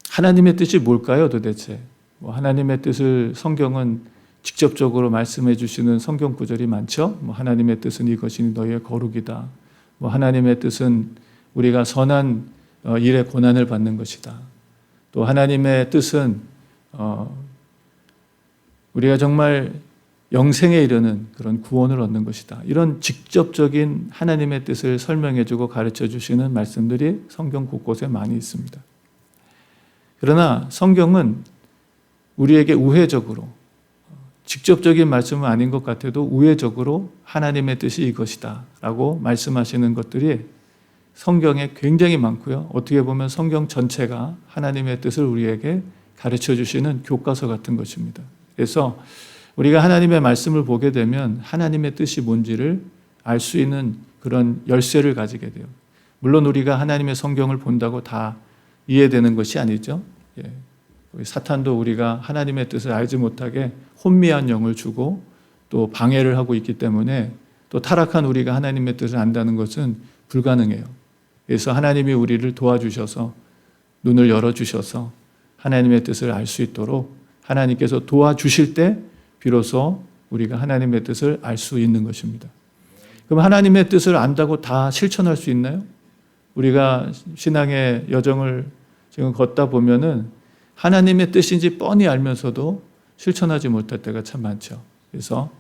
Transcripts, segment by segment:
하나님의 뜻이 뭘까요, 도대체? 하나님의 뜻을 성경은 직접적으로 말씀해 주시는 성경 구절이 많죠. 하나님의 뜻은 이것이니 너희의 거룩이다. 하나님의 뜻은 우리가 선한 일에 고난을 받는 것이다. 또 하나님의 뜻은 우리가 정말 영생에 이르는 그런 구원을 얻는 것이다. 이런 직접적인 하나님의 뜻을 설명해 주고 가르쳐 주시는 말씀들이 성경 곳곳에 많이 있습니다. 그러나 성경은 우리에게 우회적으로, 직접적인 말씀은 아닌 것 같아도 우회적으로 하나님의 뜻이 이것이다 라고 말씀하시는 것들이 성경에 굉장히 많고요. 어떻게 보면 성경 전체가 하나님의 뜻을 우리에게 가르쳐 주시는 교과서 같은 것입니다. 그래서 우리가 하나님의 말씀을 보게 되면 하나님의 뜻이 뭔지를 알 수 있는 그런 열쇠를 가지게 돼요. 물론 우리가 하나님의 성경을 본다고 다 이해되는 것이 아니죠. 사탄도 우리가 하나님의 뜻을 알지 못하게 혼미한 영을 주고 또 방해를 하고 있기 때문에 또 타락한 우리가 하나님의 뜻을 안다는 것은 불가능해요. 그래서 하나님이 우리를 도와주셔서 눈을 열어주셔서 하나님의 뜻을 알 수 있도록 하나님께서 도와주실 때 비로소 우리가 하나님의 뜻을 알 수 있는 것입니다. 그럼 하나님의 뜻을 안다고 다 실천할 수 있나요? 우리가 신앙의 여정을 지금 걷다 보면은 하나님의 뜻인지 뻔히 알면서도 실천하지 못할 때가 참 많죠. 그래서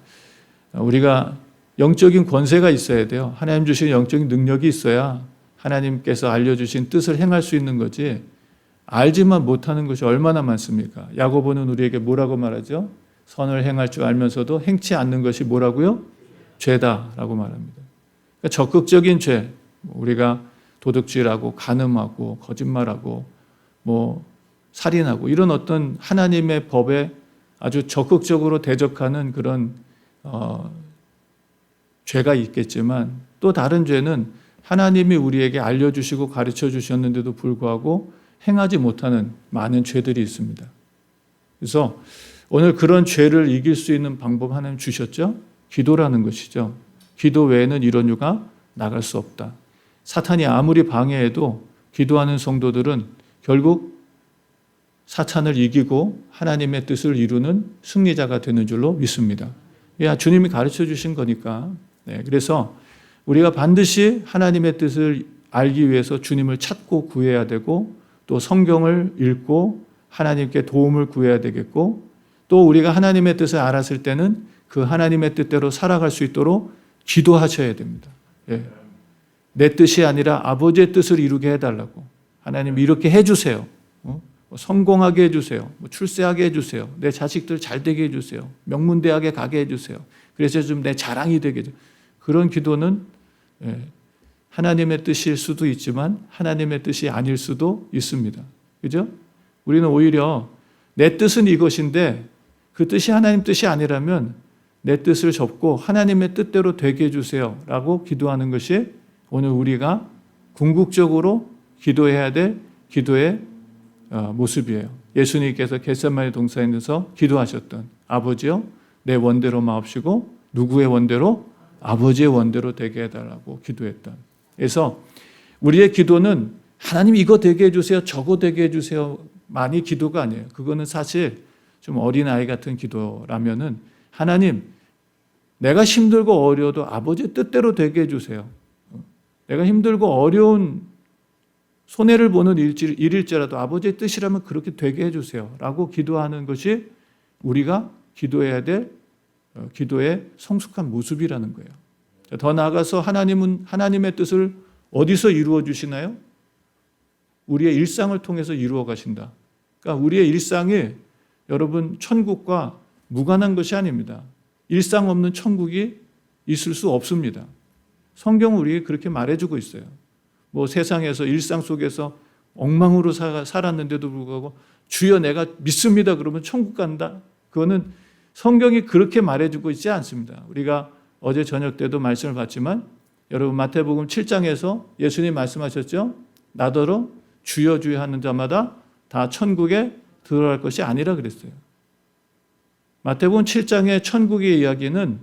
우리가 영적인 권세가 있어야 돼요. 하나님 주신 영적인 능력이 있어야 하나님께서 알려주신 뜻을 행할 수 있는 거지, 알지만 못하는 것이 얼마나 많습니까? 야고보는 우리에게 뭐라고 말하죠? 선을 행할 줄 알면서도 행치 않는 것이 뭐라고요? 죄다라고 말합니다. 그러니까 적극적인 죄, 우리가 도둑질하고 간음하고 거짓말하고 살인하고 이런 어떤 하나님의 법에 아주 적극적으로 대적하는 그런 죄가 있겠지만, 또 다른 죄는 하나님이 우리에게 알려주시고 가르쳐 주셨는데도 불구하고 행하지 못하는 많은 죄들이 있습니다. 그래서 오늘 그런 죄를 이길 수 있는 방법 하나님 주셨죠? 기도라는 것이죠. 기도 외에는 이런 유가 나갈 수 없다. 사탄이 아무리 방해해도 기도하는 성도들은 결국 사탄을 이기고 하나님의 뜻을 이루는 승리자가 되는 줄로 믿습니다. 주님이 가르쳐 주신 거니까. 그래서 우리가 반드시 하나님의 뜻을 알기 위해서 주님을 찾고 구해야 되고, 또 성경을 읽고 하나님께 도움을 구해야 되겠고, 또 우리가 하나님의 뜻을 알았을 때는 그 하나님의 뜻대로 살아갈 수 있도록 기도하셔야 됩니다. 내 뜻이 아니라 아버지의 뜻을 이루게 해달라고. 하나님 이렇게 해주세요. 성공하게 해주세요. 출세하게 해주세요. 내 자식들 잘 되게 해주세요. 명문대학에 가게 해주세요. 그래서 좀 내 자랑이 되게 해주세요. 그런 기도는 하나님의 뜻일 수도 있지만 하나님의 뜻이 아닐 수도 있습니다. 그죠? 우리는 오히려 내 뜻은 이것인데 그 뜻이 하나님 뜻이 아니라면 내 뜻을 접고 하나님의 뜻대로 되게 해주세요 라고 기도하는 것이 오늘 우리가 궁극적으로 기도해야 될 기도의 모습이에요. 예수님께서 겟세마네 동산에서 기도하셨던, 아버지여 내 원대로 마옵시고 누구의 원대로? 아버지의 원대로 되게 해달라고 기도했던. 그래서 우리의 기도는 하나님 이거 되게 해주세요, 저거 되게 해주세요 많이 기도가 아니에요. 그거는 사실 좀 어린아이 같은 기도라면은, 하나님 내가 힘들고 어려워도 아버지의 뜻대로 되게 해주세요. 내가 힘들고 어려운 손해를 보는 일일지라도 아버지의 뜻이라면 그렇게 되게 해주세요 라고 기도하는 것이 우리가 기도해야 될 기도의 성숙한 모습이라는 거예요. 더 나아가서 하나님은 하나님의 뜻을 어디서 이루어 주시나요? 우리의 일상을 통해서 이루어 가신다. 그러니까 우리의 일상이 여러분 천국과 무관한 것이 아닙니다. 일상 없는 천국이 있을 수 없습니다. 성경은 우리에게 그렇게 말해주고 있어요. 세상에서 일상 속에서 엉망으로 살았는데도 불구하고 주여 내가 믿습니다 그러면 천국 간다. 그거는 성경이 그렇게 말해주고 있지 않습니다. 우리가 어제 저녁 때도 말씀을 봤지만 여러분 마태복음 7장에서 예수님 말씀하셨죠. 나더러 주여 주여 하는 자마다 다 천국에 들어갈 것이 아니라 그랬어요. 마태복음 7장의 천국의 이야기는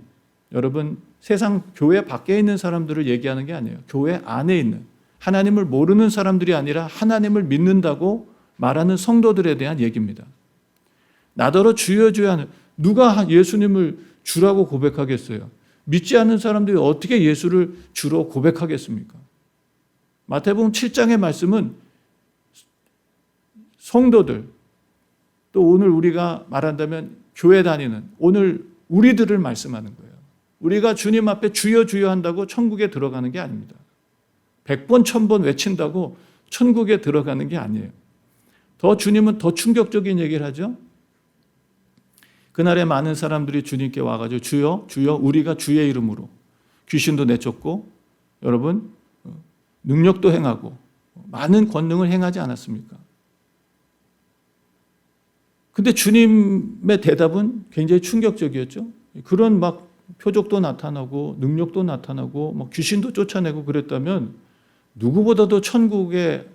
여러분 세상 교회 밖에 있는 사람들을 얘기하는 게 아니에요. 교회 안에 있는, 하나님을 모르는 사람들이 아니라 하나님을 믿는다고 말하는 성도들에 대한 얘기입니다. 나더러 주여 주여 하는, 누가 예수님을 주라고 고백하겠어요? 믿지 않는 사람들이 어떻게 예수를 주로 고백하겠습니까? 마태복음 7장의 말씀은 성도들, 또 오늘 우리가 말한다면 교회 다니는 오늘 우리들을 말씀하는 거예요. 우리가 주님 앞에 주여 주여 한다고 천국에 들어가는 게 아닙니다. 100번 1000번 외친다고 천국에 들어가는 게 아니에요. 주님은 더 충격적인 얘기를 하죠. 그날에 많은 사람들이 주님께 와가지고 주여 주여 우리가 주의 이름으로 귀신도 내쫓고 여러분 능력도 행하고 많은 권능을 행하지 않았습니까? 근데 주님의 대답은 굉장히 충격적이었죠. 그런 막 표적도 나타나고 능력도 나타나고 막 귀신도 쫓아내고 그랬다면 누구보다도 천국에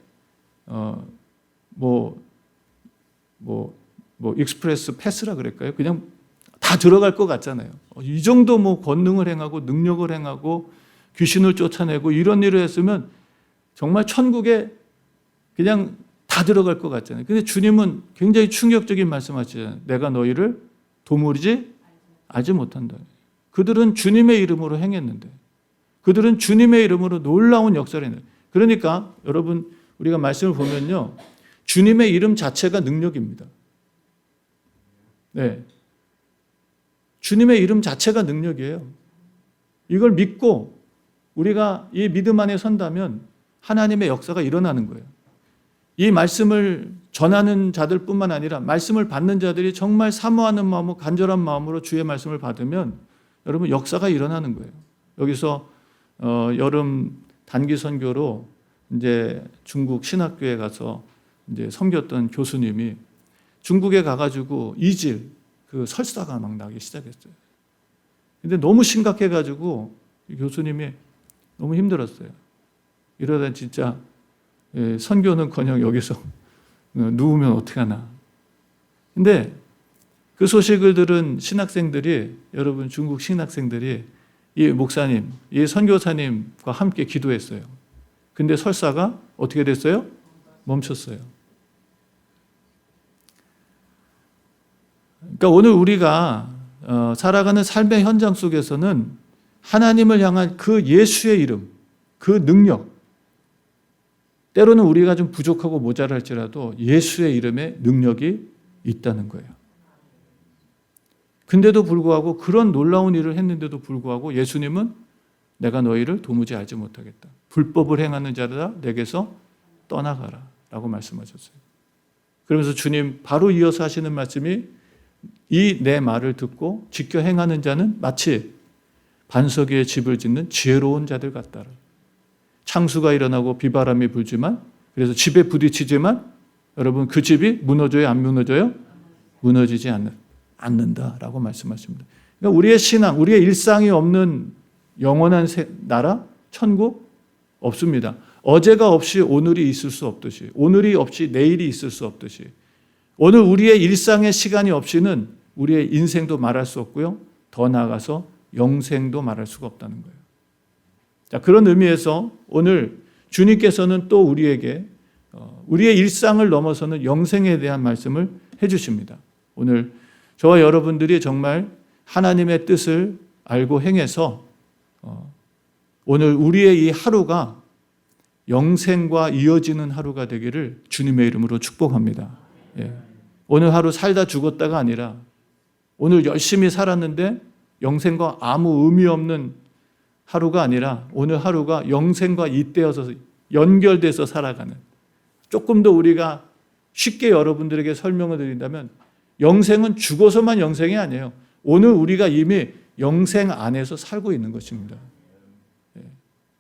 익스프레스 패스라 그럴까요? 그냥 다 들어갈 것 같잖아요. 이 정도 뭐 권능을 행하고 능력을 행하고 귀신을 쫓아내고 이런 일을 했으면 정말 천국에 그냥 다 들어갈 것 같잖아요. 근데 주님은 굉장히 충격적인 말씀하시잖아요. 내가 너희를 도무지 알지 못한다. 그들은 주님의 이름으로 행했는데, 그들은 주님의 이름으로 놀라운 역사를 했는데, 그러니까 여러분 우리가 말씀을 보면요, 주님의 이름 자체가 능력입니다. 네, 주님의 이름 자체가 능력이에요. 이걸 믿고 우리가 이 믿음 안에 선다면 하나님의 역사가 일어나는 거예요. 이 말씀을 전하는 자들뿐만 아니라 말씀을 받는 자들이 정말 사모하는 마음으로 간절한 마음으로 주의 말씀을 받으면 여러분 역사가 일어나는 거예요. 여기서 여름 단기 선교로 이제 중국 신학교에 가서 이제 섬겼던 교수님이 중국에 가가지고 이질 그 설사가 막 나기 시작했어요. 근데 너무 심각해가지고 교수님이 너무 힘들었어요. 이러다 진짜 선교는커녕 여기서 누우면 어떡하나. 근데 그 소식을 들은 신학생들이, 여러분 중국 신학생들이 이 목사님, 이 선교사님과 함께 기도했어요. 근데 설사가 어떻게 됐어요? 멈췄어요. 그러니까 오늘 우리가 살아가는 삶의 현장 속에서는 하나님을 향한 그 예수의 이름, 그 능력, 때로는 우리가 좀 부족하고 모자랄지라도 예수의 이름에 능력이 있다는 거예요. 근데도 불구하고 그런 놀라운 일을 했는데도 불구하고 예수님은 내가 너희를 도무지 알지 못하겠다. 불법을 행하는 자들아 내게서 떠나가라 라고 말씀하셨어요. 그러면서 주님 바로 이어서 하시는 말씀이 이 내 말을 듣고 지켜 행하는 자는 마치 반석 위에 집을 짓는 지혜로운 자들 같다라. 창수가 일어나고 비바람이 불지만, 그래서 집에 부딪히지만 여러분 그 집이 무너져요? 안 무너져요? 무너지지 않는다라고 말씀하십니다. 그러니까 우리의 신앙, 우리의 일상이 없는 영원한 나라, 천국 없습니다. 어제가 없이 오늘이 있을 수 없듯이, 오늘이 없이 내일이 있을 수 없듯이, 오늘 우리의 일상의 시간이 없이는 우리의 인생도 말할 수 없고요, 더 나아가서 영생도 말할 수가 없다는 거예요. 자, 그런 의미에서 오늘 주님께서는 또 우리에게 우리의 일상을 넘어서는 영생에 대한 말씀을 해주십니다. 오늘 저와 여러분들이 정말 하나님의 뜻을 알고 행해서 오늘 우리의 이 하루가 영생과 이어지는 하루가 되기를 주님의 이름으로 축복합니다. 예. 오늘 하루 살다 죽었다가 아니라 오늘 열심히 살았는데 영생과 아무 의미 없는 하루가 아니라 오늘 하루가 영생과 잇대어서 연결돼서 살아가는, 조금 더 우리가 쉽게 여러분들에게 설명을 드린다면 영생은 죽어서만 영생이 아니에요. 오늘 우리가 이미 영생 안에서 살고 있는 것입니다.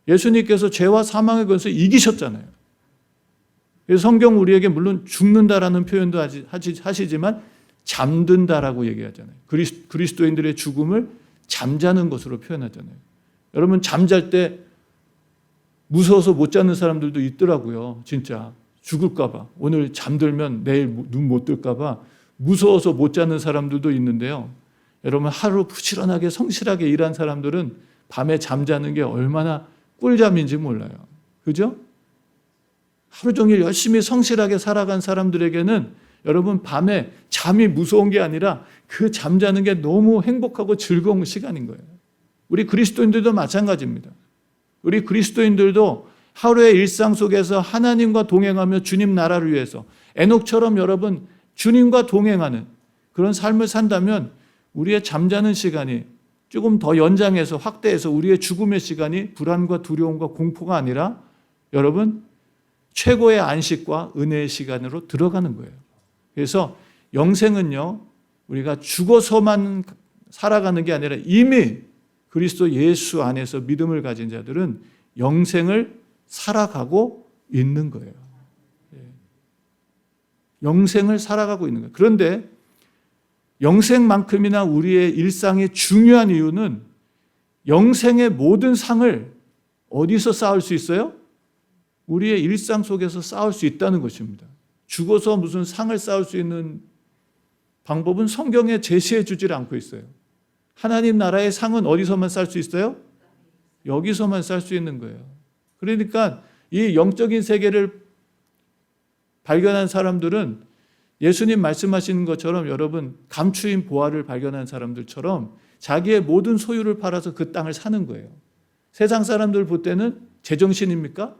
예수님께서 죄와 사망의 권세 이기셨잖아요. 그래서 성경 우리에게 물론 죽는다라는 표현도 하시지만 잠든다라고 얘기하잖아요. 그리스도인들의 죽음을 잠자는 것으로 표현하잖아요. 여러분 잠잘 때 무서워서 못 자는 사람들도 있더라고요. 진짜 죽을까 봐, 오늘 잠들면 내일 눈 못 뜰까 봐 무서워서 못 자는 사람들도 있는데요. 여러분 하루 부지런하게 성실하게 일한 사람들은 밤에 잠자는 게 얼마나 꿀잠인지 몰라요. 그죠? 하루 종일 열심히 성실하게 살아간 사람들에게는 여러분 밤에 잠이 무서운 게 아니라 그 잠자는 게 너무 행복하고 즐거운 시간인 거예요. 우리 그리스도인들도 마찬가지입니다. 우리 그리스도인들도 하루의 일상 속에서 하나님과 동행하며 주님 나라를 위해서 에녹처럼 여러분 주님과 동행하는 그런 삶을 산다면 우리의 잠자는 시간이 조금 더 연장해서 확대해서 우리의 죽음의 시간이 불안과 두려움과 공포가 아니라 여러분 최고의 안식과 은혜의 시간으로 들어가는 거예요. 그래서 영생은요, 우리가 죽어서만 살아가는 게 아니라 이미 그리스도 예수 안에서 믿음을 가진 자들은 영생을 살아가고 있는 거예요. 영생을 살아가고 있는 거예요. 그런데 영생만큼이나 우리의 일상이 중요한 이유는 영생의 모든 상을 어디서 쌓을 수 있어요? 우리의 일상 속에서 쌓을 수 있다는 것입니다. 죽어서 무슨 상을 쌓을 수 있는 방법은 성경에 제시해 주질 않고 있어요. 하나님 나라의 상은 어디서만 쌓을 수 있어요? 여기서만 쌓을 수 있는 거예요. 그러니까 이 영적인 세계를 발견한 사람들은 예수님 말씀하시는 것처럼 여러분 감추인 보화를 발견한 사람들처럼 자기의 모든 소유를 팔아서 그 땅을 사는 거예요. 세상 사람들 볼 때는 제정신입니까?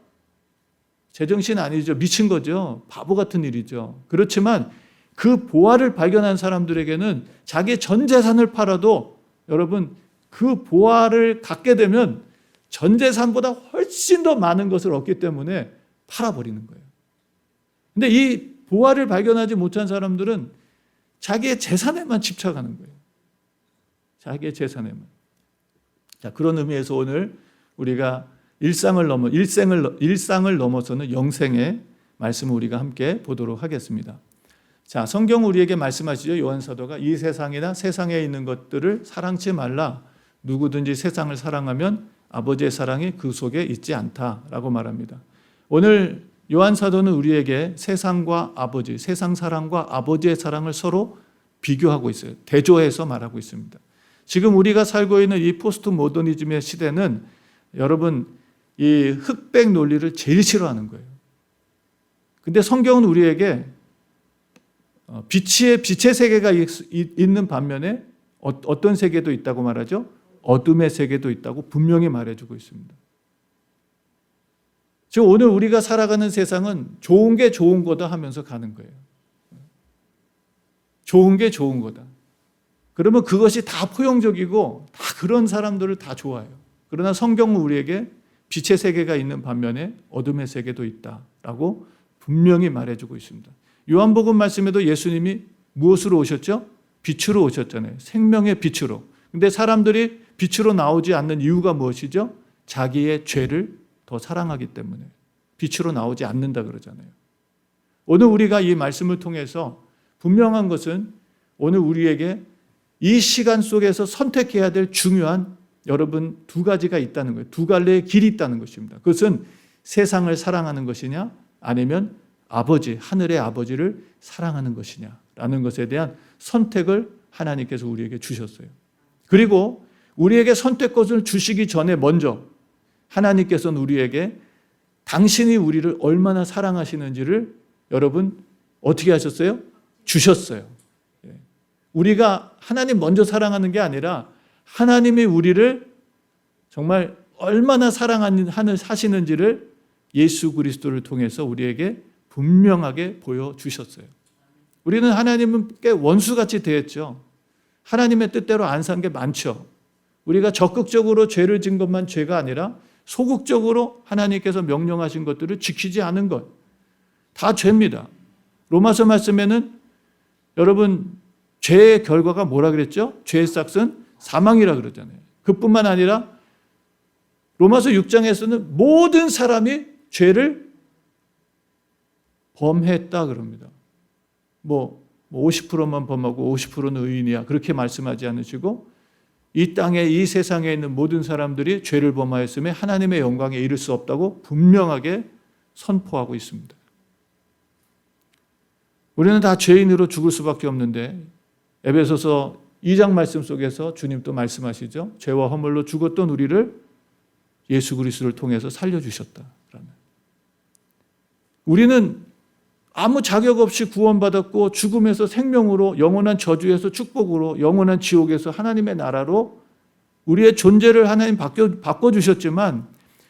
제정신 아니죠. 미친 거죠. 바보 같은 일이죠. 그렇지만 그 보화를 발견한 사람들에게는 자기의 전 재산을 팔아도 여러분 그 보화를 갖게 되면 전 재산보다 훨씬 더 많은 것을 얻기 때문에 팔아버리는 거예요. 근데 이 보화를 발견하지 못한 사람들은 자기의 재산에만 집착하는 거예요. 자기의 재산에만. 자, 그런 의미에서 오늘 우리가 일상을 넘어서는 영생의 말씀을 우리가 함께 보도록 하겠습니다. 자, 성경 우리에게 말씀하시죠. 요한사도가 이 세상이나 세상에 있는 것들을 사랑치 말라. 누구든지 세상을 사랑하면 아버지의 사랑이 그 속에 있지 않다라고 말합니다. 오늘 요한사도는 우리에게 세상과 아버지, 세상 사랑과 아버지의 사랑을 서로 비교하고 있어요. 대조해서 말하고 있습니다. 지금 우리가 살고 있는 이 포스트 모더니즘의 시대는 여러분 이 흑백 논리를 제일 싫어하는 거예요. 근데 성경은 우리에게 빛의 세계가 있는 반면에 어떤 세계도 있다고 말하죠? 어둠의 세계도 있다고 분명히 말해주고 있습니다. 지금 오늘 우리가 살아가는 세상은 좋은 게 좋은 거다 하면서 가는 거예요. 좋은 게 좋은 거다. 그러면 그것이 다 포용적이고 다 그런 사람들을 다 좋아해요. 그러나 성경은 우리에게 빛의 세계가 있는 반면에 어둠의 세계도 있다라고 분명히 말해주고 있습니다. 요한복음 말씀에도 예수님이 무엇으로 오셨죠? 빛으로 오셨잖아요. 생명의 빛으로. 근데 사람들이 빛으로 나오지 않는 이유가 무엇이죠? 자기의 죄를 더 사랑하기 때문에 빛으로 나오지 않는다 그러잖아요. 오늘 우리가 이 말씀을 통해서 분명한 것은 오늘 우리에게 이 시간 속에서 선택해야 될 중요한 여러분 두 가지가 있다는 거예요. 두 갈래의 길이 있다는 것입니다. 그것은 세상을 사랑하는 것이냐 아니면 아버지, 하늘의 아버지를 사랑하는 것이냐라는 것에 대한 선택을 하나님께서 우리에게 주셨어요. 그리고 우리에게 선택권을 주시기 전에 먼저 하나님께서는 우리에게 당신이 우리를 얼마나 사랑하시는지를 여러분 어떻게 하셨어요? 주셨어요. 우리가 하나님 먼저 사랑하는 게 아니라 하나님이 우리를 정말 얼마나 사랑하시는지를 예수 그리스도를 통해서 우리에게 분명하게 보여주셨어요. 우리는 하나님께 원수같이 대했죠. 하나님의 뜻대로 안 산 게 많죠. 우리가 적극적으로 죄를 진 것만 죄가 아니라 소극적으로 하나님께서 명령하신 것들을 지키지 않은 것. 다 죄입니다. 로마서 말씀에는 여러분 죄의 결과가 뭐라 그랬죠? 죄의 싹은 사망이라 그러잖아요. 그뿐만 아니라 로마서 6장에서는 모든 사람이 죄를 범했다 그럽니다. 50%만 범하고 50%는 의인이야. 그렇게 말씀하지 않으시고 이 땅에 이 세상에 있는 모든 사람들이 죄를 범하였음에 하나님의 영광에 이를 수 없다고 분명하게 선포하고 있습니다. 우리는 다 죄인으로 죽을 수밖에 없는데 에베소서 2장 말씀 속에서 주님 또 말씀하시죠. 죄와 허물로 죽었던 우리를 예수 그리스도를 통해서 살려주셨다. 우리는 아무 자격 없이 구원받았고 죽음에서 생명으로, 영원한 저주에서 축복으로, 영원한 지옥에서 하나님의 나라로 우리의 존재를 하나님 바꿔주셨지만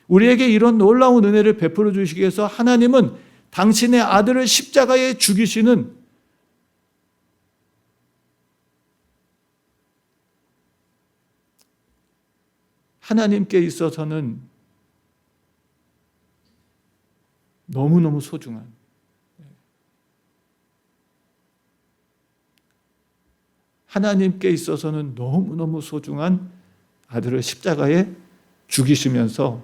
우리에게 이런 놀라운 은혜를 베풀어 주시기 위해서 하나님은 당신의 아들을 십자가에 죽이시는 하나님께 있어서는 너무너무 소중한, 하나님께 있어서는 너무너무 소중한 아들을 십자가에 죽이시면서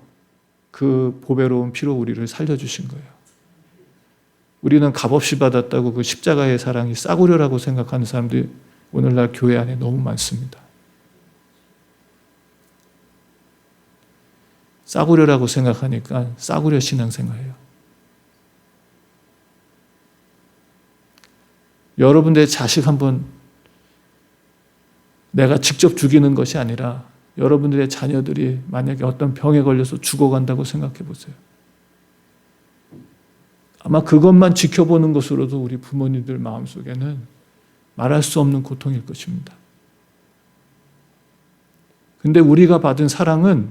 그 보배로운 피로 우리를 살려주신 거예요. 우리는 값없이 받았다고 그 십자가의 사랑이 싸구려라고 생각하는 사람들이 오늘날 교회 안에 너무 많습니다. 싸구려라고 생각하니까 싸구려 신앙생활이에요. 여러분들의 자식 한번 내가 직접 죽이는 것이 아니라 여러분들의 자녀들이 만약에 어떤 병에 걸려서 죽어간다고 생각해 보세요. 아마 그것만 지켜보는 것으로도 우리 부모님들 마음속에는 말할 수 없는 고통일 것입니다. 근데 우리가 받은 사랑은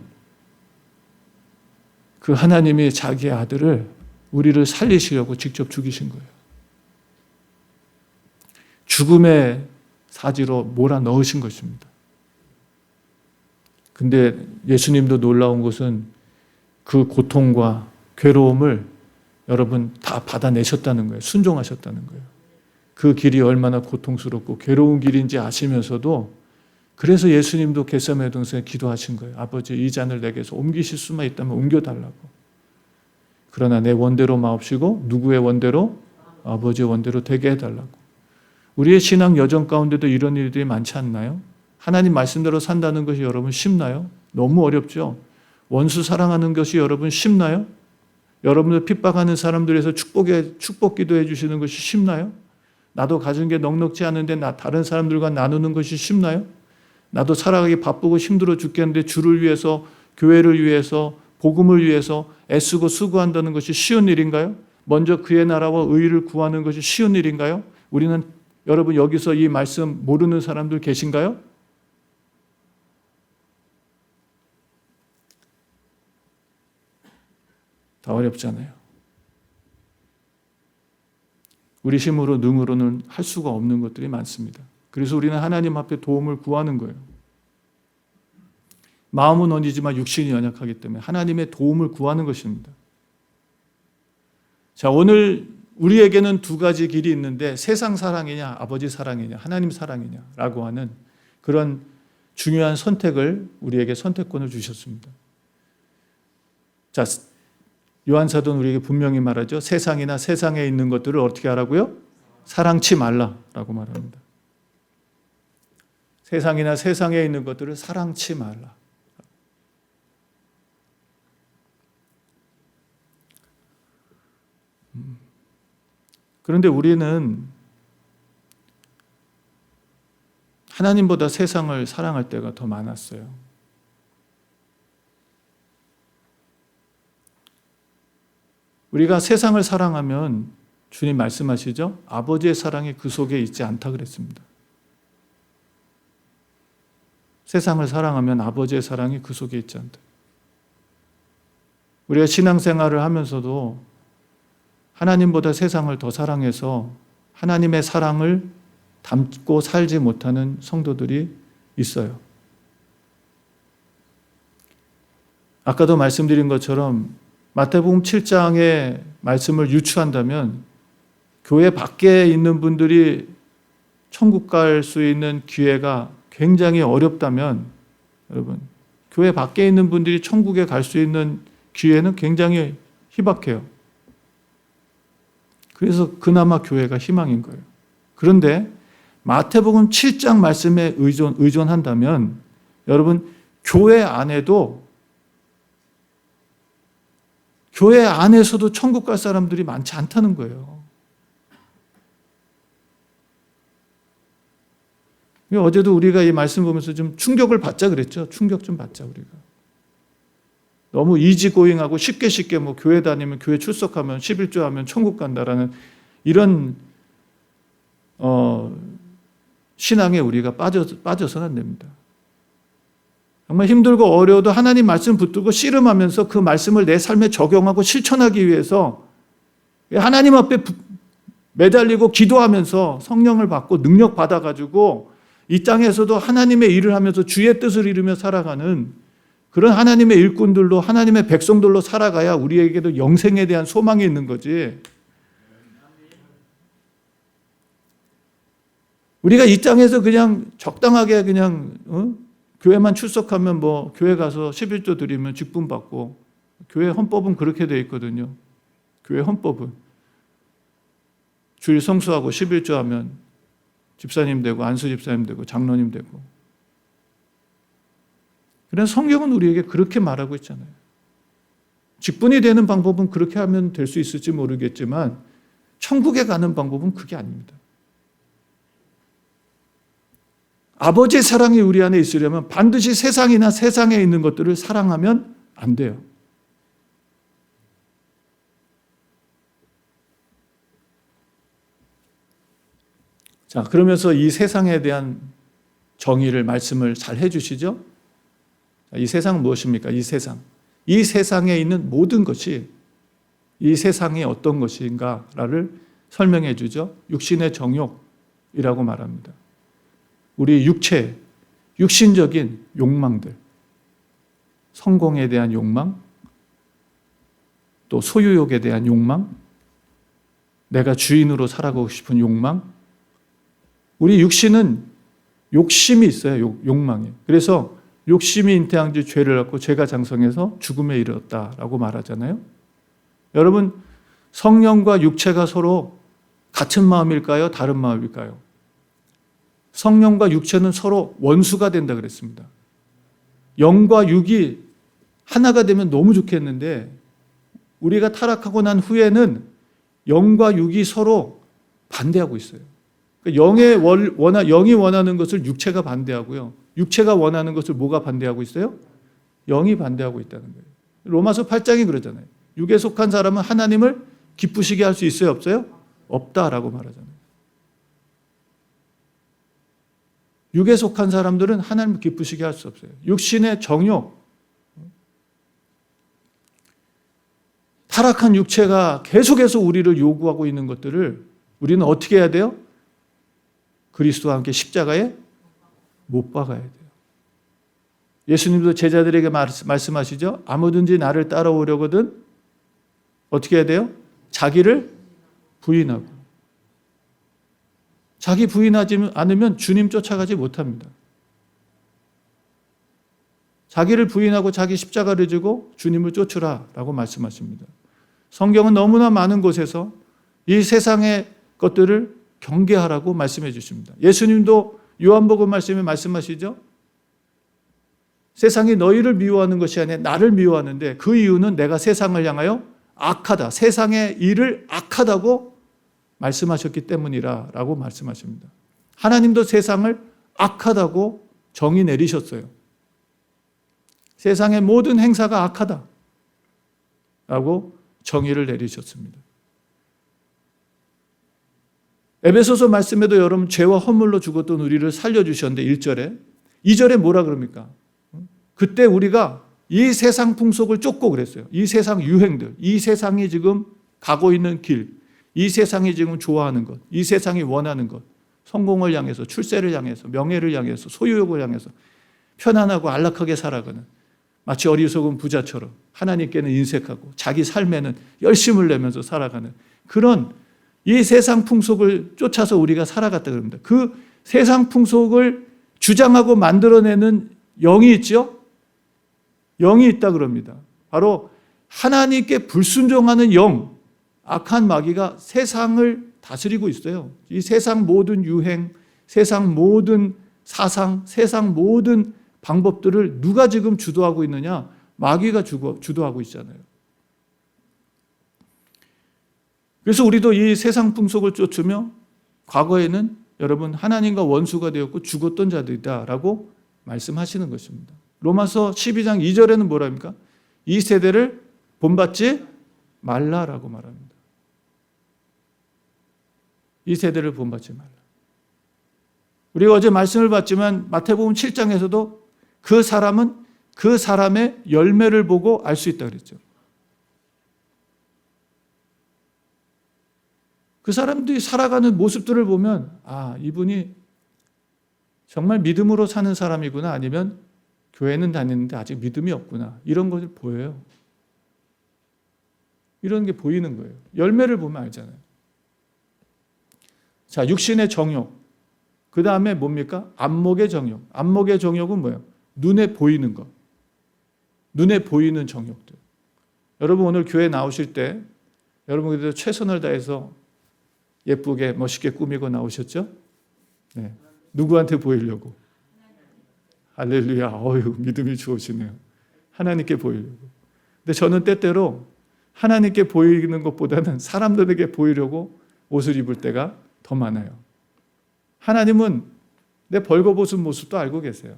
그 하나님이 자기의 아들을 우리를 살리시려고 직접 죽이신 거예요. 죽음의 사지로 몰아넣으신 것입니다. 근데 예수님도 놀라운 것은 그 고통과 괴로움을 여러분 다 받아내셨다는 거예요. 순종하셨다는 거예요. 그 길이 얼마나 고통스럽고 괴로운 길인지 아시면서도 그래서 예수님도 겟세마네 동산에 기도하신 거예요. 아버지, 이 잔을 내게서 옮기실 수만 있다면 옮겨달라고. 그러나 내 원대로 마옵시고 누구의 원대로? 아버지의 원대로 되게 해달라고. 우리의 신앙 여정 가운데도 이런 일들이 많지 않나요? 하나님 말씀대로 산다는 것이 여러분 쉽나요? 너무 어렵죠? 원수 사랑하는 것이 여러분 쉽나요? 여러분들 핍박하는 사람들에서 축복 기도해 주시는 것이 쉽나요? 나도 가진 게 넉넉지 않은데 다른 사람들과 나누는 것이 쉽나요? 나도 살아가기 바쁘고 힘들어 죽겠는데 주를 위해서, 교회를 위해서, 복음을 위해서 애쓰고 수고한다는 것이 쉬운 일인가요? 먼저 그의 나라와 의를 구하는 것이 쉬운 일인가요? 우리는 여러분 여기서 이 말씀 모르는 사람들 계신가요? 다 어렵잖아요. 우리 힘으로 능으로는 할 수가 없는 것들이 많습니다. 그래서 우리는 하나님 앞에 도움을 구하는 거예요. 마음은 언니지만 육신이 연약하기 때문에 하나님의 도움을 구하는 것입니다. 자, 오늘 우리에게는 두 가지 길이 있는데 세상 사랑이냐 아버지 사랑이냐 하나님 사랑이냐라고 하는 그런 중요한 선택을 우리에게 선택권을 주셨습니다. 자, 요한사도는 우리에게 분명히 말하죠. 세상이나 세상에 있는 것들을 어떻게 하라고요? 사랑치 말라라고 말합니다. 세상이나 세상에 있는 것들을 사랑치 말라. 그런데 우리는 하나님보다 세상을 사랑할 때가 더 많았어요. 우리가 세상을 사랑하면 주님 말씀하시죠? 아버지의 사랑이 그 속에 있지 않다 그랬습니다. 세상을 사랑하면 아버지의 사랑이 그 속에 있지 않다. 우리가 신앙생활을 하면서도 하나님보다 세상을 더 사랑해서 하나님의 사랑을 담고 살지 못하는 성도들이 있어요. 아까도 말씀드린 것처럼 마태복음 7장의 말씀을 유추한다면 교회 밖에 있는 분들이 천국 갈 수 있는 기회가 굉장히 어렵다면 여러분, 교회 밖에 있는 분들이 천국에 갈 수 있는 기회는 굉장히 희박해요. 그래서 그나마 교회가 희망인 거예요. 그런데 마태복음 7장 말씀에 의존한다면 여러분, 교회 안에서도 천국 갈 사람들이 많지 않다는 거예요. 어제도 우리가 이 말씀 보면서 좀 충격을 받자 그랬죠. 충격 좀 받자 우리가. 너무 이지고잉하고 쉽게 뭐 교회 다니면 교회 출석하면 11조 하면 천국 간다라는 이런 신앙에 우리가 빠져서는 안 됩니다. 정말 힘들고 어려워도 하나님 말씀 붙들고 씨름하면서 그 말씀을 내 삶에 적용하고 실천하기 위해서 하나님 앞에 매달리고 기도하면서 성령을 받고 능력 받아가지고 이 땅에서도 하나님의 일을 하면서 주의 뜻을 이루며 살아가는 그런 하나님의 일꾼들로 하나님의 백성들로 살아가야 우리에게도 영생에 대한 소망이 있는 거지. 우리가 이 땅에서 그냥 적당하게 그냥 교회만 출석하면 뭐 교회 가서 11조 드리면 직분 받고, 교회 헌법은 그렇게 되어 있거든요. 교회 헌법은 주일 성수하고 11조 하면 집사님 되고 안수 집사님 되고 장로님 되고. 그래서 성경은 우리에게 그렇게 말하고 있잖아요. 직분이 되는 방법은 그렇게 하면 될 수 있을지 모르겠지만 천국에 가는 방법은 그게 아닙니다. 아버지의 사랑이 우리 안에 있으려면 반드시 세상이나 세상에 있는 것들을 사랑하면 안 돼요. 자, 그러면서 이 세상에 대한 정의를 말씀을 잘 해주시죠? 이 세상은 무엇입니까? 이 세상. 이 세상에 있는 모든 것이 이 세상이 어떤 것인가를 설명해 주죠. 육신의 정욕이라고 말합니다. 우리 육체, 육신적인 욕망들, 성공에 대한 욕망, 또 소유욕에 대한 욕망, 내가 주인으로 살아가고 싶은 욕망. 우리 육신은 욕심이 있어요. 욕망이. 그래서 욕심이 잉태한 지 죄를 낳고 죄가 장성해서 죽음에 이르렀다라고 말하잖아요. 여러분, 성령과 육체가 서로 같은 마음일까요? 다른 마음일까요? 성령과 육체는 서로 원수가 된다 그랬습니다. 영과 육이 하나가 되면 너무 좋겠는데 우리가 타락하고 난 후에는 영과 육이 서로 반대하고 있어요. 영이 원하는 것을 육체가 반대하고요. 육체가 원하는 것을 뭐가 반대하고 있어요? 영이 반대하고 있다는 거예요. 로마서 8장이 그러잖아요. 육에 속한 사람은 하나님을 기쁘시게 할 수 있어요? 없어요? 없다라고 말하잖아요. 육에 속한 사람들은 하나님을 기쁘시게 할 수 없어요. 육신의 정욕, 타락한 육체가 계속해서 우리를 요구하고 있는 것들을 우리는 어떻게 해야 돼요? 그리스도와 함께 십자가에 못 박아야 돼요. 예수님도 제자들에게 말씀하시죠. 아무든지 나를 따라오려거든 어떻게 해야 돼요? 자기를 부인하고. 자기 부인하지 않으면 주님 쫓아가지 못합니다. 자기를 부인하고 자기 십자가를 지고 주님을 쫓으라라고 말씀하십니다. 성경은 너무나 많은 곳에서 이 세상의 것들을 경계하라고 말씀해 주십니다. 예수님도 요한복음 말씀에 말씀하시죠. 세상이 너희를 미워하는 것이 아니라 나를 미워하는데 그 이유는 내가 세상을 향하여 악하다. 세상의 일을 악하다고 말씀하셨기 때문이라 라고 말씀하십니다. 하나님도 세상을 악하다고 정의 내리셨어요. 세상의 모든 행사가 악하다 라고 정의를 내리셨습니다. 에베소서 말씀에도 여러분 죄와 허물로 죽었던 우리를 살려주셨는데 1절에 2절에 뭐라 그럽니까? 그때 우리가 이 세상 풍속을 쫓고 그랬어요. 이 세상 유행들, 이 세상이 지금 가고 있는 길, 이 세상이 지금 좋아하는 것, 이 세상이 원하는 것, 성공을 향해서, 출세를 향해서, 명예를 향해서, 소유욕을 향해서 편안하고 안락하게 살아가는 마치 어리석은 부자처럼 하나님께는 인색하고 자기 삶에는 열심을 내면서 살아가는 그런 이 세상 풍속을 쫓아서 우리가 살아갔다 그럽니다. 그 세상 풍속을 주장하고 만들어내는 영이 있죠? 영이 있다 그럽니다. 바로 하나님께 불순종하는 영, 악한 마귀가 세상을 다스리고 있어요. 이 세상 모든 유행, 세상 모든 사상, 세상 모든 방법들을 누가 지금 주도하고 있느냐? 마귀가 주도하고 있잖아요. 그래서 우리도 이 세상 풍속을 쫓으며 과거에는 여러분 하나님과 원수가 되었고 죽었던 자들이다라고 말씀하시는 것입니다. 로마서 12장 2절에는 뭐랍니까? 이 세대를 본받지 말라라고 말합니다. 이 세대를 본받지 말라. 우리가 어제 말씀을 봤지만 마태복음 7장에서도 그 사람은 그 사람의 열매를 보고 알 수 있다 그랬죠. 그 사람들이 살아가는 모습들을 보면 이분이 정말 믿음으로 사는 사람이구나, 아니면 교회는 다니는데 아직 믿음이 없구나, 이런 것을 보여요. 이런 게 보이는 거예요. 열매를 보면 알잖아요. 자, 육신의 정욕. 그 다음에 뭡니까? 안목의 정욕. 안목의 정욕은 뭐예요? 눈에 보이는 것. 눈에 보이는 정욕들. 여러분 오늘 교회 나오실 때 여러분 그래도 최선을 다해서 예쁘게 멋있게 꾸미고 나오셨죠? 네. 누구한테 보이려고? 할렐루야. 어휴, 믿음이 좋으시네요. 하나님께 보이려고. 근데 저는 때때로 하나님께 보이는 것보다는 사람들에게 보이려고 옷을 입을 때가 더 많아요. 하나님은 내 벌거벗은 모습도 알고 계세요.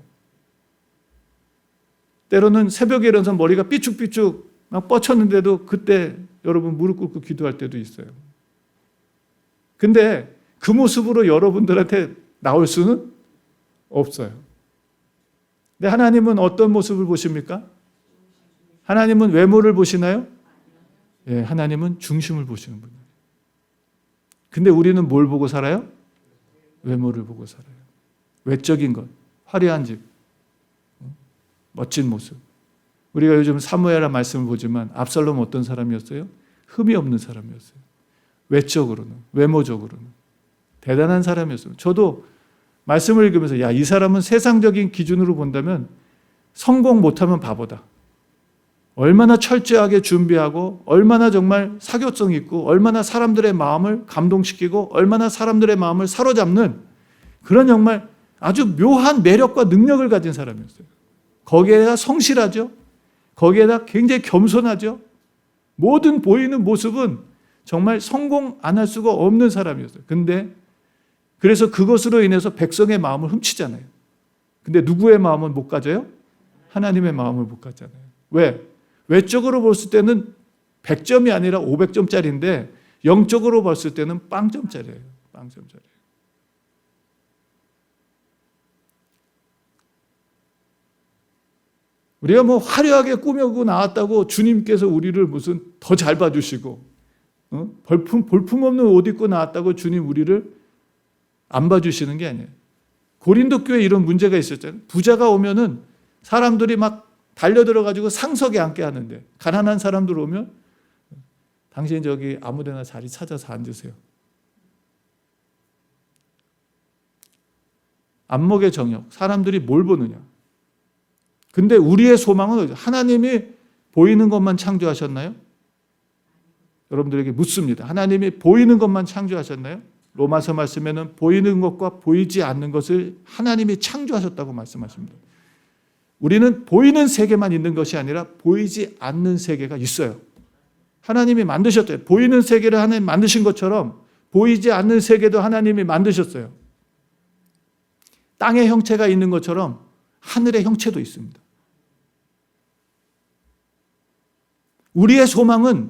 때로는 새벽에 일어나서 머리가 삐죽삐죽 막 뻗쳤는데도 그때 여러분 무릎 꿇고 기도할 때도 있어요. 근데 그 모습으로 여러분들한테 나올 수는 없어요. 근데 하나님은 어떤 모습을 보십니까? 하나님은 외모를 보시나요? 예, 하나님은 중심을 보시는 분이에요. 근데 우리는 뭘 보고 살아요? 외모를 보고 살아요. 외적인 것, 화려한 집, 멋진 모습. 우리가 요즘 사무엘라 말씀을 보지만 압살롬 어떤 사람이었어요? 흠이 없는 사람이었어요. 외적으로는, 외모적으로는 대단한 사람이었어요. 저도 말씀을 읽으면서 이 사람은 세상적인 기준으로 본다면 성공 못하면 바보다. 얼마나 철저하게 준비하고 얼마나 정말 사교성 있고 얼마나 사람들의 마음을 감동시키고 얼마나 사람들의 마음을 사로잡는 그런 정말 아주 묘한 매력과 능력을 가진 사람이었어요. 거기에다 성실하죠. 거기에다 굉장히 겸손하죠. 모든 보이는 모습은 정말 성공 안 할 수가 없는 사람이었어요. 근데 그래서 그것으로 인해서 백성의 마음을 훔치잖아요. 근데 누구의 마음은 못 가져요? 하나님의 마음을 못 가잖아요. 왜? 외적으로 봤을 때는 100점이 아니라 500점짜리인데 영적으로 봤을 때는 빵점짜리예요. 빵점짜리. 우리가 뭐 화려하게 꾸며고 나왔다고 주님께서 우리를 무슨 더 잘 봐주시고 볼품없는 옷 입고 나왔다고 주님 우리를 안 봐주시는 게 아니에요. 고린도 교회에 이런 문제가 있었잖아요. 부자가 오면은 사람들이 막 달려들어가지고 상석에 앉게 하는데 가난한 사람들 오면 당신 저기 아무데나 자리 찾아서 앉으세요. 안목의 정욕, 사람들이 뭘 보느냐. 근데 우리의 소망은 하나님이 보이는 것만 창조하셨나요? 여러분들에게 묻습니다. 하나님이 보이는 것만 창조하셨나요? 로마서 말씀에는 보이는 것과 보이지 않는 것을 하나님이 창조하셨다고 말씀하십니다. 우리는 보이는 세계만 있는 것이 아니라 보이지 않는 세계가 있어요. 하나님이 만드셨대요. 보이는 세계를 하나님 만드신 것처럼 보이지 않는 세계도 하나님이 만드셨어요. 땅의 형체가 있는 것처럼 하늘의 형체도 있습니다. 우리의 소망은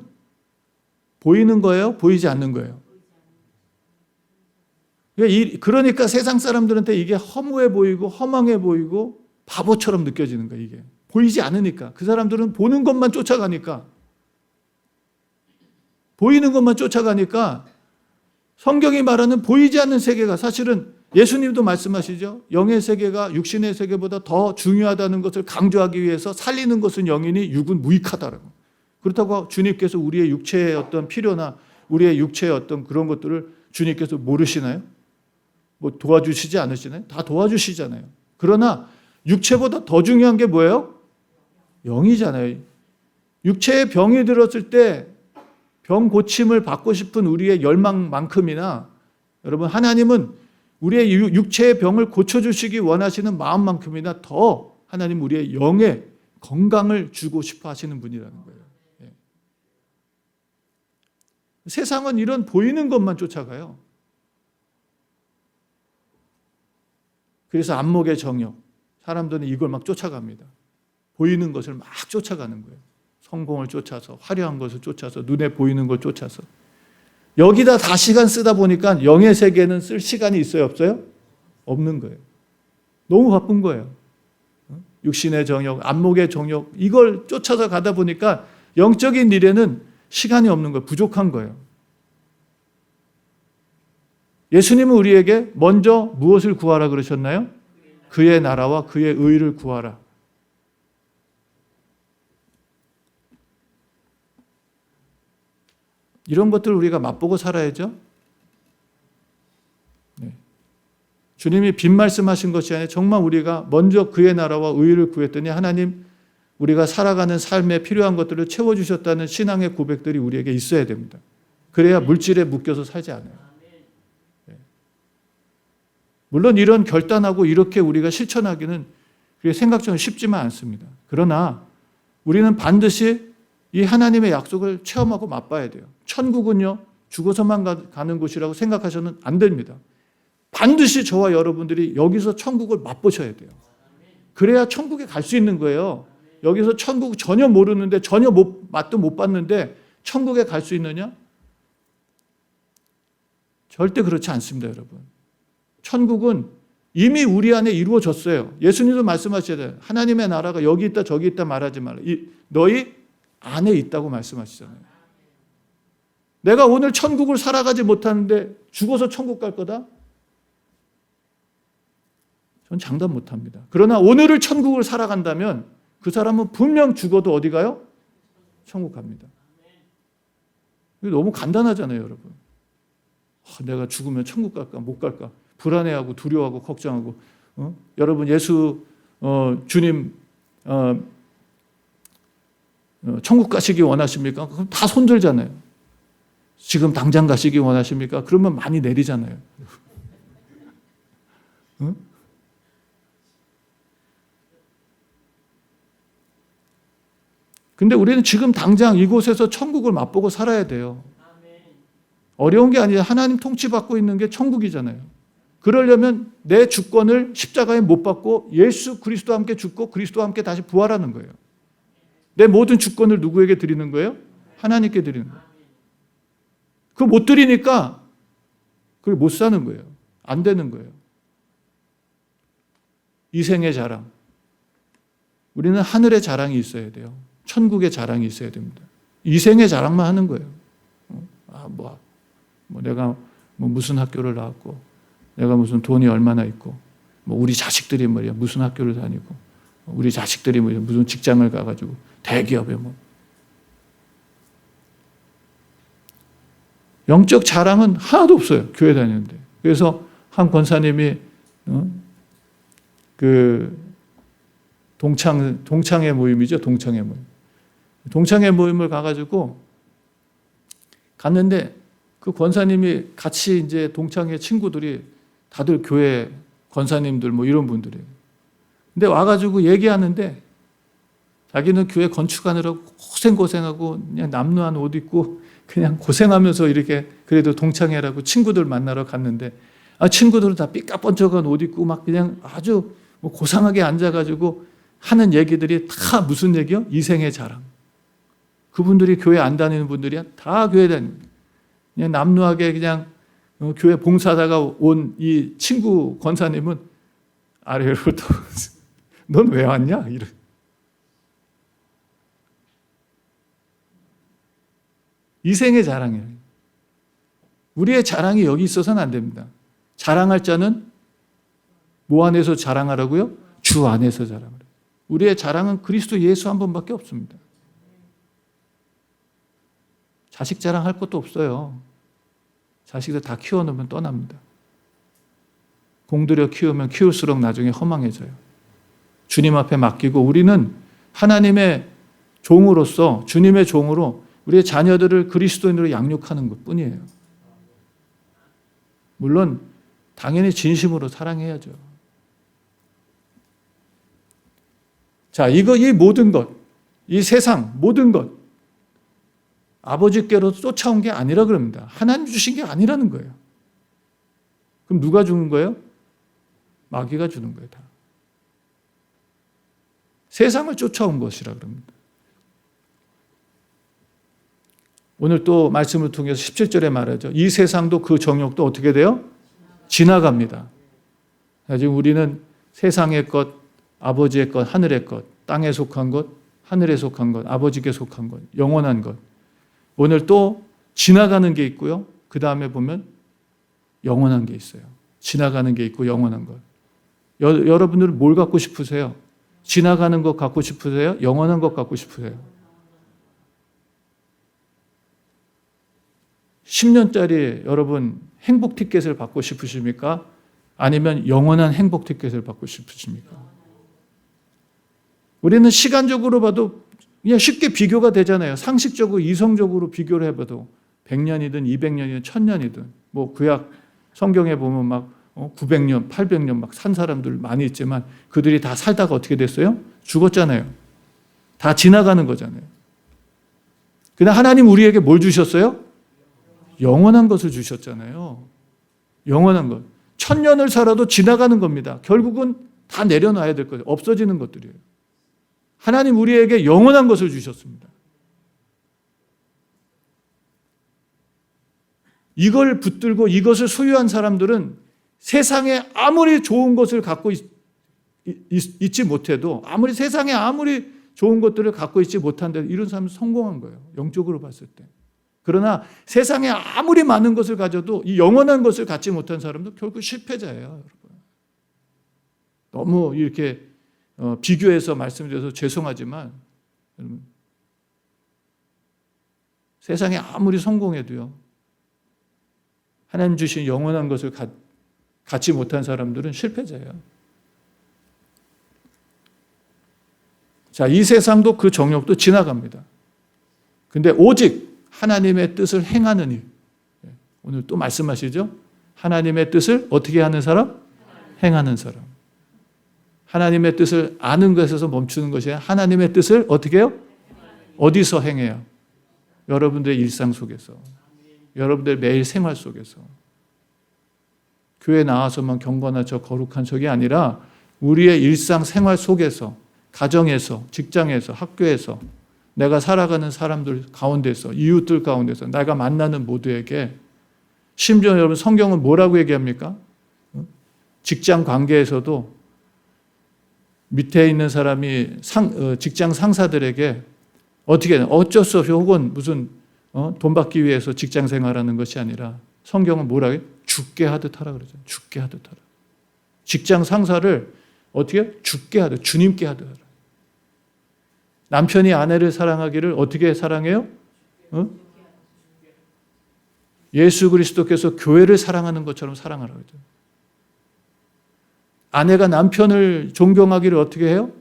보이는 거예요? 보이지 않는 거예요? 그러니까 세상 사람들한테 이게 허무해 보이고 허망해 보이고 바보처럼 느껴지는 거예요. 이게 보이지 않으니까. 그 사람들은 보는 것만 쫓아가니까, 보이는 것만 쫓아가니까 성경이 말하는 보이지 않는 세계가, 사실은 예수님도 말씀하시죠. 영의 세계가 육신의 세계보다 더 중요하다는 것을 강조하기 위해서 살리는 것은 영이니 육은 무익하다라고. 그렇다고 주님께서 우리의 육체의 어떤 필요나 우리의 육체의 어떤 그런 것들을 주님께서 모르시나요? 뭐 도와주시지 않으시나요? 다 도와주시잖아요. 그러나 육체보다 더 중요한 게 뭐예요? 영이잖아요. 육체에 병이 들었을 때 병 고침을 받고 싶은 우리의 열망만큼이나, 여러분 하나님은 우리의 육체의 병을 고쳐주시기 원하시는 마음만큼이나 더 하나님 우리의 영의 건강을 주고 싶어 하시는 분이라는 거예요. 예. 세상은 이런 보이는 것만 쫓아가요. 그래서 안목의 정욕, 사람들은 이걸 막 쫓아갑니다. 보이는 것을 막 쫓아가는 거예요. 성공을 쫓아서, 화려한 것을 쫓아서, 눈에 보이는 걸 쫓아서. 여기다 다 시간 쓰다 보니까 영의 세계는 쓸 시간이 있어요, 없어요? 없는 거예요. 너무 바쁜 거예요. 육신의 정욕, 안목의 정욕, 이걸 쫓아서 가다 보니까 영적인 일에는 시간이 없는 거예요. 부족한 거예요. 예수님은 우리에게 먼저 무엇을 구하라 그러셨나요? 그의 나라와 그의 의를 구하라. 이런 것들을 우리가 맛보고 살아야죠. 네. 주님이 빈 말씀하신 것이 아니라 정말 우리가 먼저 그의 나라와 의를 구했더니 하나님 우리가 살아가는 삶에 필요한 것들을 채워주셨다는 신앙의 고백들이 우리에게 있어야 됩니다. 그래야 물질에 묶여서 살지 않아요. 네. 물론 이런 결단하고 이렇게 우리가 실천하기는 생각처럼 쉽지만 않습니다. 그러나 우리는 반드시 이 하나님의 약속을 체험하고 맛봐야 돼요. 천국은요, 죽어서만 가는 곳이라고 생각하셔는 안 됩니다. 반드시 저와 여러분들이 여기서 천국을 맛보셔야 돼요. 그래야 천국에 갈 수 있는 거예요. 여기서 천국 전혀 모르는데, 전혀 맛도 못 봤는데 천국에 갈 수 있느냐? 절대 그렇지 않습니다, 여러분. 천국은 이미 우리 안에 이루어졌어요. 예수님도 말씀하시잖아요. 하나님의 나라가 여기 있다 저기 있다 말하지 말라. 너희 안에 있다고 말씀하시잖아요. 내가 오늘 천국을 살아가지 못하는데 죽어서 천국 갈 거다? 전 장담 못합니다. 그러나 오늘을 천국을 살아간다면 그 사람은 분명 죽어도 어디 가요? 천국 갑니다. 이거 너무 간단하잖아요, 여러분. 내가 죽으면 천국 갈까 못 갈까 불안해하고 두려워하고 걱정하고. 여러분 예수 주님 천국 가시기 원하십니까? 그럼 다 손들잖아요. 지금 당장 가시기 원하십니까? 그러면 많이 내리잖아요. 응? 근데 우리는 지금 당장 이곳에서 천국을 맛보고 살아야 돼요. 어려운 게 아니라 하나님 통치받고 있는 게 천국이잖아요. 그러려면 내 주권을 십자가에 못 박고 예수 그리스도와 함께 죽고 그리스도와 함께 다시 부활하는 거예요. 내 모든 주권을 누구에게 드리는 거예요? 하나님께 드리는 거예요. 그거 못 드리니까 그걸 못 사는 거예요. 안 되는 거예요. 이생의 자랑. 우리는 하늘의 자랑이 있어야 돼요. 천국의 자랑이 있어야 됩니다. 이생의 자랑만 하는 거예요. 내가 무슨 학교를 나왔고, 내가 무슨 돈이 얼마나 있고, 우리 자식들이 무슨 학교를 다니고, 우리 자식들이 무슨 직장을 가가지고 대기업에 영적 자랑은 하나도 없어요. 교회 다니는데. 그래서 한 권사님이 그 동창회 모임이죠. 동창회 모임. 동창회 모임을 가가지고 갔는데 그 권사님이 같이 이제 동창회 친구들이 다들 교회 권사님들 이런 분들이에요. 근데 와가지고 얘기하는데 자기는 교회 건축하느라고 고생하고 그냥 남루한 옷 입고 그냥 고생하면서 이렇게 그래도 동창회라고 친구들 만나러 갔는데 친구들은 다 삐까뻔쩍한 옷 입고 막 그냥 아주 고상하게 앉아가지고 하는 얘기들이 다 무슨 얘기요? 이생의 자랑. 그분들이 교회 안 다니는 분들이야 다 교회 다닙니다. 그냥 남루하게 그냥 교회 봉사하다가 온 이 친구 권사님은 아래로부터 넌 왜 왔냐? 이런. 이생의 자랑이에요. 우리의 자랑이 여기 있어서는 안 됩니다. 자랑할 자는 뭐 안에서 자랑하라고요? 주 안에서 자랑하라. 우리의 자랑은 그리스도 예수 한 분밖에 없습니다. 자식 자랑할 것도 없어요. 자식들 다 키워놓으면 떠납니다. 공들여 키우면 키울수록 나중에 허망해져요. 주님 앞에 맡기고 우리는 하나님의 종으로서 주님의 종으로 우리의 자녀들을 그리스도인으로 양육하는 것뿐이에요. 물론 당연히 진심으로 사랑해야죠. 자, 이 모든 것, 이 세상 모든 것 아버지께로 쫓아온 게 아니라 그럽니다. 하나님 주신 게 아니라는 거예요. 그럼 누가 주는 거예요? 마귀가 주는 거예요. 다. 세상을 쫓아온 것이라 그럽니다. 오늘 또 말씀을 통해서 17절에 말하죠. 이 세상도 그 정욕도 어떻게 돼요? 지나갑니다. 지금 우리는 세상의 것, 아버지의 것, 하늘의 것, 땅에 속한 것, 하늘에 속한 것, 아버지께 속한 것, 영원한 것. 오늘 또 지나가는 게 있고요. 그 다음에 보면 영원한 게 있어요. 지나가는 게 있고 영원한 것. 여러분들은 뭘 갖고 싶으세요? 지나가는 것 갖고 싶으세요? 영원한 것 갖고 싶으세요? 10년짜리 여러분 행복 티켓을 받고 싶으십니까? 아니면 영원한 행복 티켓을 받고 싶으십니까? 우리는 시간적으로 봐도 그냥 쉽게 비교가 되잖아요. 상식적으로 이성적으로 비교를 해봐도 100년이든 200년이든 1000년이든 뭐 구약 성경에 보면 막 900년, 800년 막 산 사람들 많이 있지만 그들이 다 살다가 어떻게 됐어요? 죽었잖아요. 다 지나가는 거잖아요. 그러나 하나님 우리에게 뭘 주셨어요? 영원한 것을 주셨잖아요. 영원한 것. 1000년을 살아도 지나가는 겁니다. 결국은 다 내려놔야 될 거예요. 없어지는 것들이에요. 하나님 우리에게 영원한 것을 주셨습니다. 이걸 붙들고 이것을 소유한 사람들은 세상에 아무리 좋은 것을 갖고 있지 못해도 아무리 세상에 아무리 좋은 것들을 갖고 있지 못한데 이런 사람은 성공한 거예요. 영적으로 봤을 때. 그러나 세상에 아무리 많은 것을 가져도 이 영원한 것을 갖지 못한 사람도 결국 실패자예요. 여러분. 너무 이렇게 비교해서 말씀드려서 죄송하지만 여러분, 세상에 아무리 성공해도요. 하나님 주신 영원한 것을 갖지 못한 사람들은 실패자예요. 자, 이 세상도 그 정욕도 지나갑니다. 근데 오직 하나님의 뜻을 행하는 일. 오늘 또 말씀하시죠? 하나님의 뜻을 어떻게 하는 사람? 행하는 사람. 하나님의 뜻을 아는 것에서 멈추는 것이 아니라 하나님의 뜻을 어떻게 해요? 어디서 행해요? 여러분들의 일상 속에서. 여러분들의 매일 생활 속에서. 교회 나와서만 경건한 저 거룩한 척이 아니라 우리의 일상 생활 속에서, 가정에서, 직장에서, 학교에서 내가 살아가는 사람들 가운데서, 이웃들 가운데서 내가 만나는 모두에게 심지어 여러분 성경은 뭐라고 얘기합니까? 직장 관계에서도 밑에 있는 사람이 직장 상사들에게 어떻게 어쩔 수 없이 혹은 무슨 돈 받기 위해서 직장 생활하는 것이 아니라 성경은 뭐라고 해요? 죽게 하듯 하라 그러죠. 죽게 하듯 하라. 직장 상사를 어떻게 해요? 죽게 하듯, 주님께 하듯 하라. 남편이 아내를 사랑하기를 어떻게 사랑해요? 예수 그리스도께서 교회를 사랑하는 것처럼 사랑하라 그러죠. 아내가 남편을 존경하기를 어떻게 해요?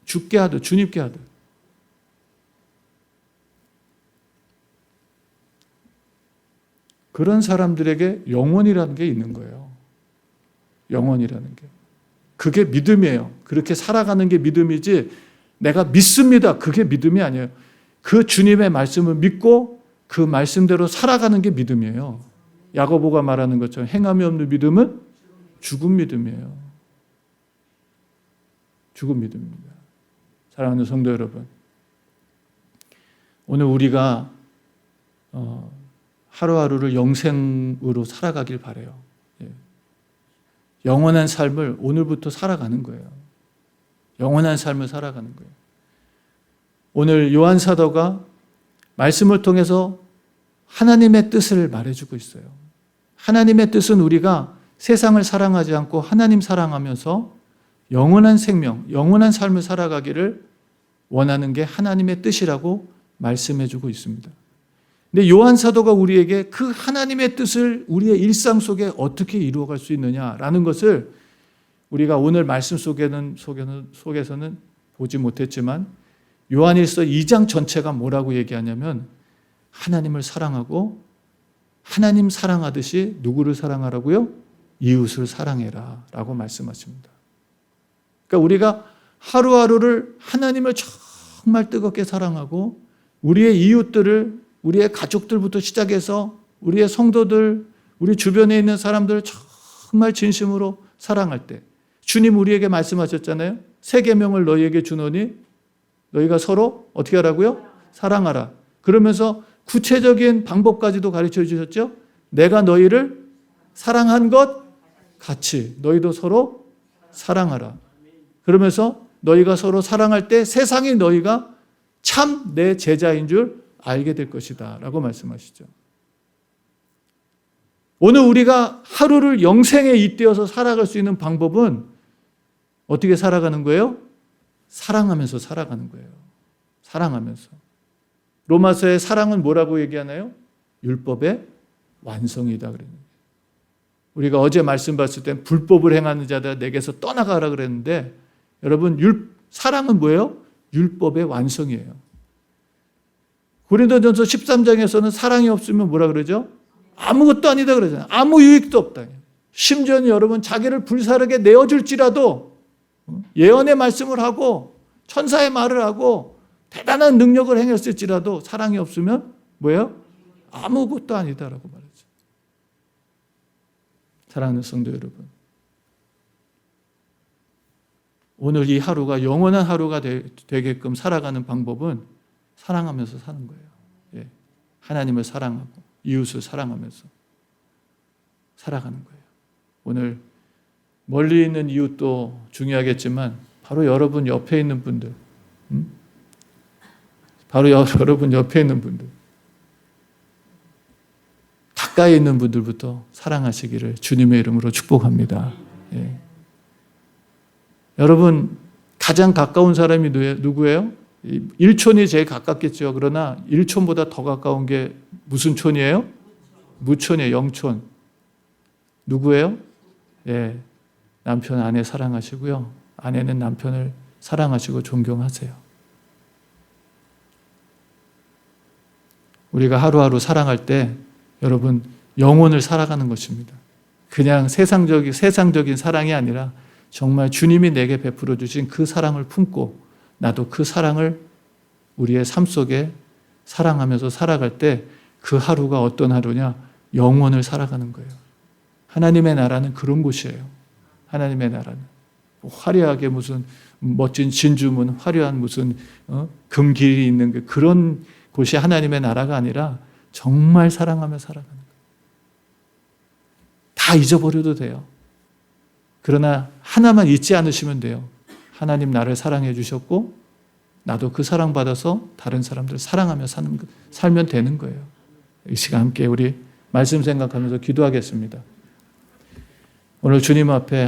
죽게 하듯, 주님께 하듯. 그런 사람들에게 영혼이라는 게 있는 거예요. 영혼이라는 게. 그게 믿음이에요. 그렇게 살아가는 게 믿음이지 내가 믿습니다. 그게 믿음이 아니에요. 그 주님의 말씀을 믿고 그 말씀대로 살아가는 게 믿음이에요. 야고보가 말하는 것처럼 행함이 없는 믿음은 죽은 믿음이에요. 죽은 믿음입니다. 사랑하는 성도 여러분, 오늘 우리가 하루하루를 영생으로 살아가길 바라요. 영원한 삶을 오늘부터 살아가는 거예요. 영원한 삶을 살아가는 거예요. 오늘 요한 사도가 말씀을 통해서 하나님의 뜻을 말해주고 있어요. 하나님의 뜻은 우리가 세상을 사랑하지 않고 하나님 사랑하면서 영원한 생명, 영원한 삶을 살아가기를 원하는 게 하나님의 뜻이라고 말씀해주고 있습니다. 근데 요한 사도가 우리에게 그 하나님의 뜻을 우리의 일상 속에 어떻게 이루어갈 수 있느냐라는 것을 우리가 오늘 말씀 속에서는 보지 못했지만 요한일서 2장 전체가 뭐라고 얘기하냐면 하나님을 사랑하고 하나님 사랑하듯이 누구를 사랑하라고요? 이웃을 사랑해라 라고 말씀하십니다. 그러니까 우리가 하루하루를 하나님을 정말 뜨겁게 사랑하고 우리의 이웃들을 우리의 가족들부터 시작해서 우리의 성도들, 우리 주변에 있는 사람들을 정말 진심으로 사랑할 때 주님 우리에게 말씀하셨잖아요. 새 계명을 너희에게 주노니 너희가 서로 어떻게 하라고요? 사랑하라. 그러면서 구체적인 방법까지도 가르쳐 주셨죠. 내가 너희를 사랑한 것 같이 너희도 서로 사랑하라. 그러면서 너희가 서로 사랑할 때 세상이 너희가 참 내 제자인 줄 알게 될 것이다 라고 말씀하시죠. 오늘 우리가 하루를 영생에 잇대어서 살아갈 수 있는 방법은 어떻게 살아가는 거예요? 사랑하면서 살아가는 거예요. 사랑하면서. 로마서의 사랑은 뭐라고 얘기하나요? 율법의 완성이다 그랬는데, 우리가 어제 말씀 봤을 땐 불법을 행하는 자들 내게서 떠나가라 그랬는데, 여러분 사랑은 뭐예요? 율법의 완성이에요. 고린도전서 13장에서는 사랑이 없으면 뭐라 그러죠? 아무것도 아니다 그러잖아요. 아무 유익도 없다. 심지어는 여러분 자기를 불사르게 내어줄지라도 예언의 말씀을 하고 천사의 말을 하고 대단한 능력을 행했을지라도 사랑이 없으면 뭐예요? 아무것도 아니다라고 말하죠. 사랑하는 성도 여러분, 오늘 이 하루가 영원한 하루가 되게끔 살아가는 방법은 사랑하면서 사는 거예요. 예. 하나님을 사랑하고 이웃을 사랑하면서 살아가는 거예요. 오늘 멀리 있는 이웃도 중요하겠지만 바로 여러분 옆에 있는 분들, 바로 여러분 옆에 있는 분들, 가까이 있는 분들부터 사랑하시기를 주님의 이름으로 축복합니다. 예. 여러분 가장 가까운 사람이 누구예요? 일촌이 제일 가깝겠죠. 그러나 일촌보다 더 가까운 게 무슨 촌이에요? 무촌이에요. 영촌. 누구예요? 예, 남편, 아내 사랑하시고요. 아내는 남편을 사랑하시고 존경하세요. 우리가 하루하루 살아갈 때 여러분 영혼을 살아가는 것입니다. 그냥 세상적인 사랑이 아니라 정말 주님이 내게 베풀어 주신 그 사랑을 품고 나도 그 사랑을 우리의 삶 속에 사랑하면서 살아갈 때 그 하루가 어떤 하루냐? 영원을 살아가는 거예요. 하나님의 나라는 그런 곳이에요. 하나님의 나라는 화려하게 무슨 멋진 진주문, 화려한 무슨 금길이 있는 그런 곳이 하나님의 나라가 아니라 정말 사랑하며 살아가는 거예요. 다 잊어버려도 돼요. 그러나 하나만 잊지 않으시면 돼요. 하나님 나를 사랑해 주셨고 나도 그 사랑받아서 다른 사람들 사랑하며 살면 되는 거예요. 이 시간 함께 우리 말씀 생각하면서 기도하겠습니다. 오늘 주님 앞에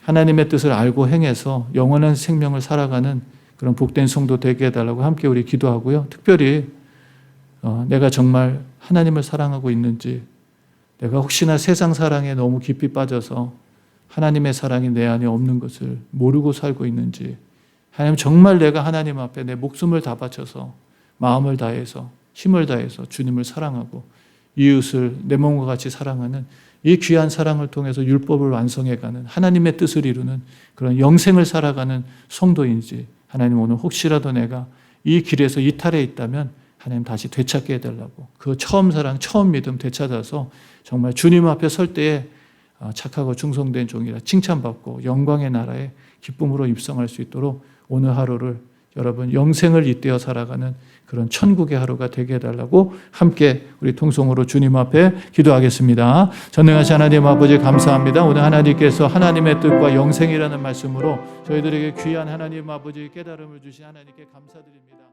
하나님의 뜻을 알고 행해서 영원한 생명을 살아가는 그런 복된 성도 되게 해달라고 함께 우리 기도하고요. 특별히 내가 정말 하나님을 사랑하고 있는지, 내가 혹시나 세상 사랑에 너무 깊이 빠져서 하나님의 사랑이 내 안에 없는 것을 모르고 살고 있는지, 하나님 정말 내가 하나님 앞에 내 목숨을 다 바쳐서 마음을 다해서 힘을 다해서 주님을 사랑하고 이웃을 내 몸과 같이 사랑하는 이 귀한 사랑을 통해서 율법을 완성해가는 하나님의 뜻을 이루는 그런 영생을 살아가는 성도인지, 하나님 오늘 혹시라도 내가 이 길에서 이탈해 있다면 하나님 다시 되찾게 해달라고, 그 처음 사랑, 처음 믿음 되찾아서 정말 주님 앞에 설 때에 착하고 충성된 종이라 칭찬받고 영광의 나라에 기쁨으로 입성할 수 있도록 오늘 하루를 여러분 영생을 잇대어 살아가는 그런 천국의 하루가 되게 해달라고 함께 우리 통성으로 주님 앞에 기도하겠습니다. 전능하신 하나님 아버지 감사합니다. 오늘 하나님께서 하나님의 뜻과 영생이라는 말씀으로 저희들에게 귀한 하나님 아버지 깨달음을 주신 하나님께 감사드립니다.